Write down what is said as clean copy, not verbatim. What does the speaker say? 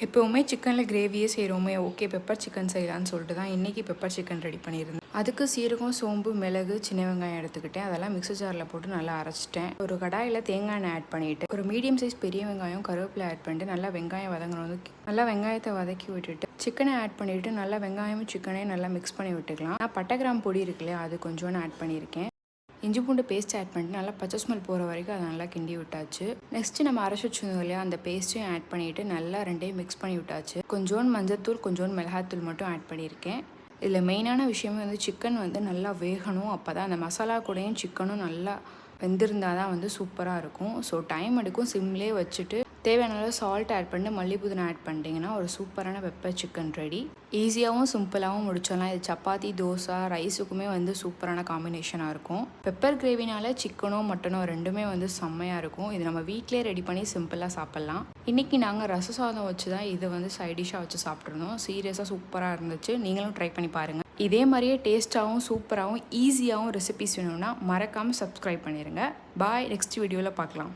எப்போவுமே சிக்கனில் கிரேவியே செய்கிறோமே, okay pepper chicken செய்யலான்னு சொல்லிட்டு தான் இன்றைக்கி பெப்பர் சிக்கன் ரெடி பண்ணியிருந்தேன். அதுக்கு சீரகம், சோம்பு, மிளகு, சின்ன வெங்காயம் எடுத்துக்கிட்டேன். அதெல்லாம் மிக்ஸர் ஜாரில் போட்டு நல்லா அரைச்சிட்டேன். ஒரு கடாயில் தேங்காய் எண்ணெய் ஆட் பண்ணிவிட்டு ஒரு மீடியம் சைஸ் பெரிய வெங்காயம், கருவேப்பிலை ஆட் பண்ணிட்டு நல்லா வெங்காயம் வதங்கணும். நல்லா வெங்காயத்தை வதக்கி விட்டுட்டு சிக்கனை ஆட் பண்ணிவிட்டு நல்லா வெங்காயமும் சிக்கனையும் நல்லா மிக்ஸ் பண்ணி விட்டுக்கலாம். நான் பட்டை கிராம்பு பொடி இருக்கு இல்லையா, அது கொஞ்சோன்னு ஆட் பண்ணியிருக்கேன். இஞ்சி பூண்டு பேஸ்ட் ஆட் பண்ணிட்டு நல்லா பச்சை ஸ்மெல் போகிற வரைக்கும் அதை நல்லா கிண்டி விட்டாச்சு. நெக்ஸ்ட்டு நம்ம அரைச்சி வச்சுருந்தோம் இல்லையா, அந்த பேஸ்ட்டையும் ஆட் பண்ணிவிட்டு நல்லா ரெண்டையும் மிக்ஸ் பண்ணி விட்டாச்சு. கொஞ்சோண்டு மஞ்சத்தூள், கொஞ்சோண்டு மிளகாத்தூள் மட்டும் ஆட் பண்ணியிருக்கேன். இதில் மெயினான விஷயமே சிக்கன் நல்லா வேகணும். அப்போ தான் அந்த மசாலா கூடயும் சிக்கனும் நல்லா வெந்திருந்தால் தான் சூப்பராக இருக்கும். ஸோ டைம் எடுக்கும். சிம்லேயே வச்சுட்டு தேவையான அளவு சால்ட் ஆட் பண்ணி மல்லிப்புதினா ஆட் பண்ணிட்டீங்கன்னா ஒரு சூப்பரான பெப்பர் சிக்கன் ரெடி. ஈஸியாகவும் சிம்பிளாகவும் முடிச்சிடலாம். இது சப்பாத்தி, தோசை, ரைஸுக்குமே சூப்பரான காம்பினேஷனாக இருக்கும். பெப்பர் கிரேவினால சிக்கனோ மட்டனோ ரெண்டுமே செம்மையாக இருக்கும். இது நம்ம வீட்டிலே ரெடி பண்ணி சிம்பிளாக சாப்பிட்லாம். இன்றைக்கி நாங்கள் ரச சாதம் வச்சு தான் இது சைடிஷாக வச்சு சாப்பிட்ருந்தோம். சீரியஸாக சூப்பராக இருந்துச்சு. நீங்களும் ட்ரை பண்ணி பாருங்கள். இதே மாதிரியே டேஸ்ட்டாகவும் சூப்பராகவும் ஈஸியாகவும் ரெசிபிஸ் வேணும்னா மறக்காமல் சப்ஸ்கிரைப் பண்ணிடுங்க. பாய். நெக்ஸ்ட் வீடியோவில் பார்க்கலாம்.